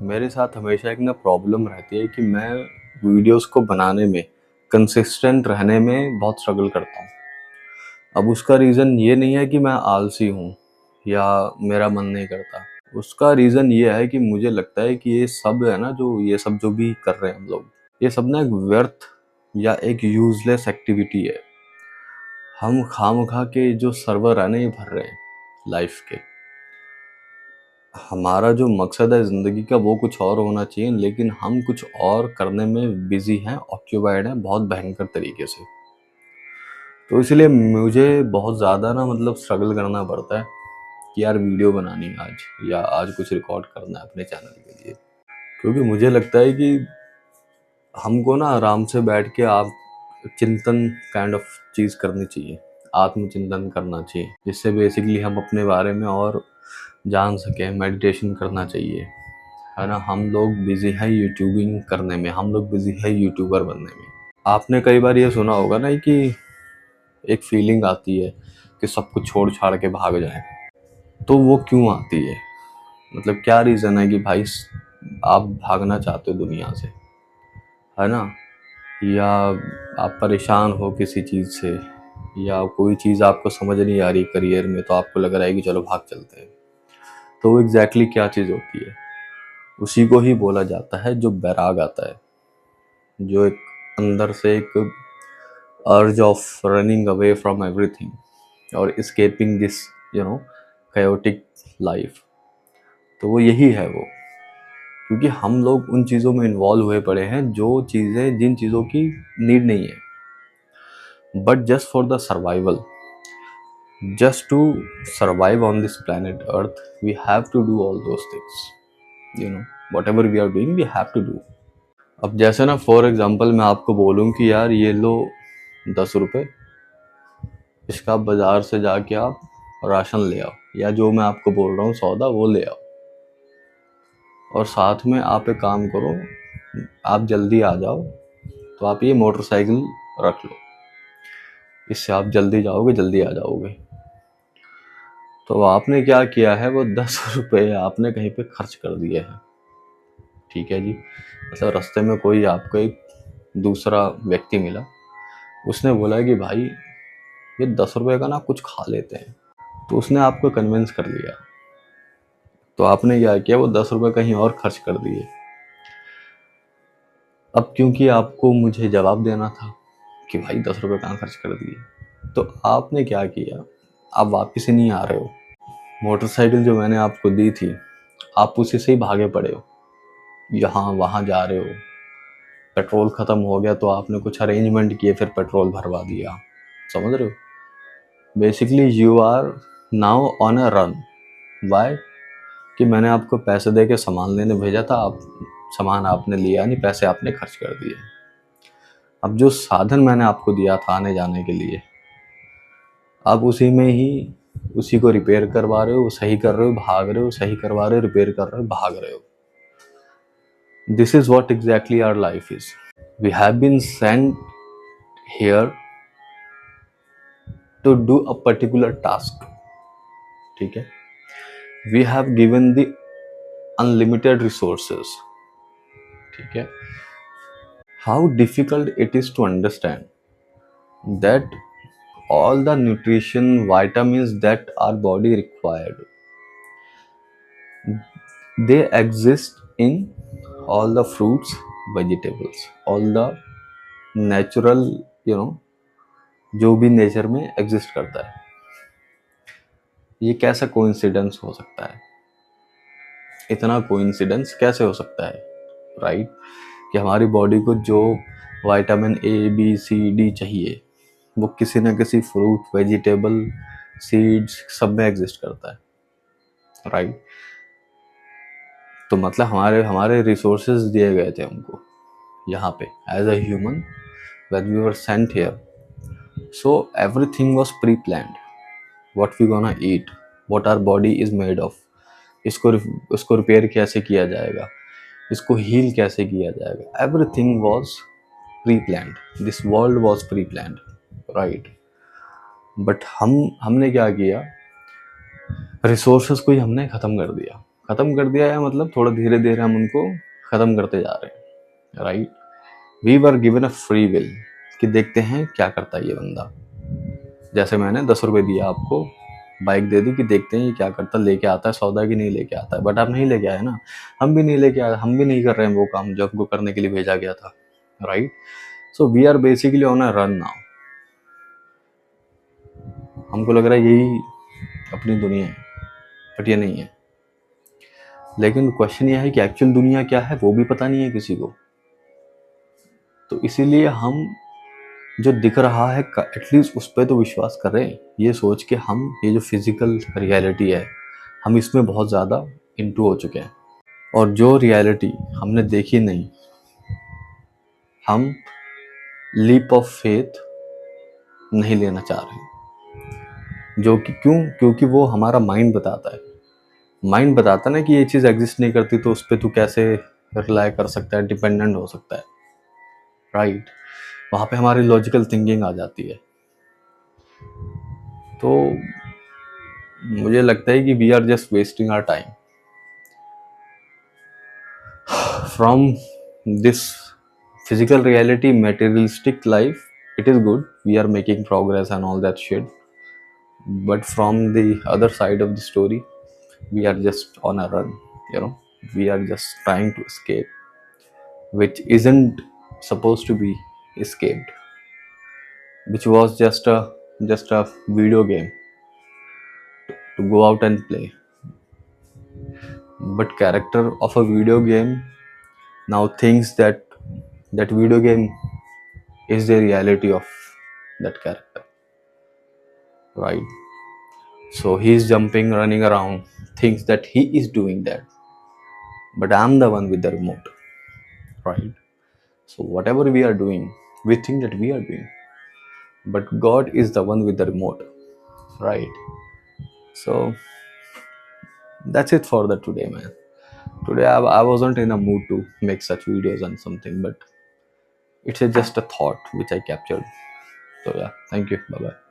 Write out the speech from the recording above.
मेरे साथ हमेशा एक ना प्रॉब्लम रहती है कि मैं वीडियोस को बनाने में, कंसिस्टेंट रहने में बहुत स्ट्रगल करता हूँ। अब उसका रीज़न ये नहीं है कि मैं आलसी हूँ या मेरा मन नहीं करता। उसका रीज़न ये है कि मुझे लगता है कि ये सब है ना, ये सब जो भी कर रहे हैं हम लोग, ये सब ना एक व्यर्थ या एक यूजलेस एक्टिविटी है। हम खामखा के जो सर्वर है ना ये भर रहे हैं लाइफ के। हमारा जो मकसद है ज़िंदगी का वो कुछ और होना चाहिए, लेकिन हम कुछ और करने में बिज़ी हैं, ऑक्यूपाइड हैं बहुत भयंकर तरीके से। तो इसलिए मुझे बहुत ज़्यादा ना स्ट्रगल करना पड़ता है कि यार वीडियो बनानी है आज, या आज कुछ रिकॉर्ड करना है अपने चैनल के लिए। क्योंकि मुझे लगता है कि हमको ना आराम से बैठ के आप चिंतन काइंड ऑफ चीज़ करनी चाहिए, आत्मचिंतन करना चाहिए, जिससे बेसिकली हम अपने बारे में और जान सकें। मेडिटेशन करना चाहिए, है ना। हम लोग बिजी हैं यूट्यूबिंग करने में, हम लोग बिजी है यूट्यूबर बनने में। आपने कई बार ये सुना होगा ना कि एक फीलिंग आती है कि सब कुछ छोड़ छाड़ के भाग जाएं। तो वो क्यों आती है, क्या रीज़न है कि भाई आप भागना चाहते हो दुनिया से, है ना। या आप परेशान हो किसी चीज़ से, या कोई चीज़ आपको समझ नहीं आ रही करियर में, तो आपको लग रहा है कि चलो भाग चलते हैं। तो वो एग्जैक्टली क्या चीज़ होती है, उसी को ही बोला जाता है जो बैराग आता है, जो एक अंदर से एक अर्ज of running away from everything और एस्केपिंग दिस chaotic लाइफ। तो वो यही है वो। क्योंकि हम लोग उन चीज़ों में इन्वॉल्व हुए पड़े हैं जिन चीज़ों की नीड नहीं है, but just for the survival, just to survive on this planet earth, we have to do all those things, whatever we are doing we have to do. अब जैसे ना फॉर एग्जांपल मैं आपको बोलूँ कि यार ये लो 10 रुपये, इसका बाज़ार से जाके आप राशन ले आओ, या जो मैं आपको बोल रहा हूँ सौदा वो ले आओ, और साथ में आप एक काम करो, आप जल्दी आ जाओ, तो आप ये मोटरसाइकिल रख लो, इससे आप जल्दी जाओगे, जल्दी आ जाओगे। तो आपने क्या किया है, वो 10 रुपये आपने कहीं पे खर्च कर दिए हैं, ठीक है जी। रास्ते में कोई आपको एक दूसरा व्यक्ति मिला, उसने बोला कि भाई ये 10 रुपये का ना कुछ खा लेते हैं, तो उसने आपको कन्विंस कर लिया। तो आपने क्या किया, वो 10 रुपये कहीं और खर्च कर दिए। अब क्योंकि आपको मुझे जवाब देना था कि भाई 10 रुपये कहाँ खर्च कर दिए, तो आपने क्या किया, आप वापस ही नहीं आ रहे हो। मोटरसाइकिल जो मैंने आपको दी थी, आप उसी से ही भागे पड़े हो, यहाँ वहाँ जा रहे हो। पेट्रोल ख़त्म हो गया तो आपने कुछ अरेंजमेंट किए, फिर पेट्रोल भरवा दिया। समझ रहे हो, basically you are now on a run. Why, कि मैंने आपको पैसे दे के सामान लेने भेजा था, आप सामान आपने लिया नहीं, पैसे आपने खर्च कर दिए। अब जो साधन मैंने आपको दिया था आने जाने के लिए, आप उसी में ही उसी को रिपेयर करवा रहे हो, सही कर रहे हो, भाग रहे हो, सही करवा रहे हो, रिपेयर कर रहे हो, भाग रहे हो। This is what exactly our life is. We have been sent here to do a particular task, ठीक है। We have given the unlimited resources, ठीक है। How difficult it is to understand that all the nutrition vitamins that our body required, they exist in all the fruits, vegetables, all the natural, जो भी nature में exist करता है। ये कैसा coincidence हो सकता है, इतना कोइंसिडेंस कैसे हो सकता है, राइट। कि हमारी बॉडी को जो vitamin A B C D चाहिए वो किसी न किसी फ्रूट, वेजिटेबल, सीड्स सब में एग्जिस्ट करता है, राइट। तो हमारे हमारे रिसोर्सेज दिए गए थे हमको यहाँ पे as a human, when we were sent here. So everything was pre planned, what we gonna eat, what our body is made of, इसको रिपेयर कैसे किया जाएगा, इसको हील कैसे किया जाएगा, everything was pre planned, this world was pre planned, right. But हमने क्या किया, रिसोर्सेज को ही हमने ख़त्म कर दिया, ख़त्म कर दिया है मतलब थोड़ा धीरे धीरे हम उनको ख़त्म करते जा रहे हैं, right. We were given a free will कि देखते हैं क्या करता है ये बंदा। जैसे मैंने 10 रुपये दिया आपको, बाइक दे दी कि देखते हैं ये क्या करता, लेके आता है सौदा कि नहीं लेके आता है, बट आप नहीं लेके आए ना, हम भी नहीं लेके आए, हम भी नहीं कर रहे हैं वो काम जो हमको करने के लिए भेजा गया था, right. So we are basically on a run now. हमको लग रहा है यही अपनी दुनिया है, बट ये नहीं है। लेकिन क्वेश्चन ये है कि एक्चुअल दुनिया क्या है वो भी पता नहीं है किसी को। तो इसीलिए हम जो दिख रहा है एटलीस्ट उस पर तो विश्वास करें, ये सोच के हम ये जो फिजिकल रियलिटी है हम इसमें बहुत ज़्यादा इंटू हो चुके हैं, और जो रियलिटी हमने देखी नहीं, हम लीप ऑफ फेथ नहीं लेना चाह रहे। जो कि क्यों? क्योंकि वो हमारा माइंड बताता है, माइंड बताता ना कि ये चीज़ एग्जिस्ट नहीं करती, तो उस पर तू कैसे रिलाई कर सकता है, डिपेंडेंट हो सकता है, राइट। वहाँ पे हमारी लॉजिकल थिंकिंग आ जाती है। तो मुझे लगता है कि we are just wasting our time from this physical reality, materialistic life. It is good, we are making progress and all that shit, but from the other side of the story we are just on a run, you know. We are just trying to escape which isn't supposed to be escaped, which was just a video game to go out and play. But character of a video game now thinks that that video game is the reality of that character, right? So he's jumping, running around, thinks that he is doing that, but I'm the one with the remote, right? So whatever we are doing, we think that we are doing, but God is the one with the remote, right? So that's it for the today, man. Today I wasn't in a mood to make such videos and something, but it's just a thought which I captured. So yeah, thank you, bye bye.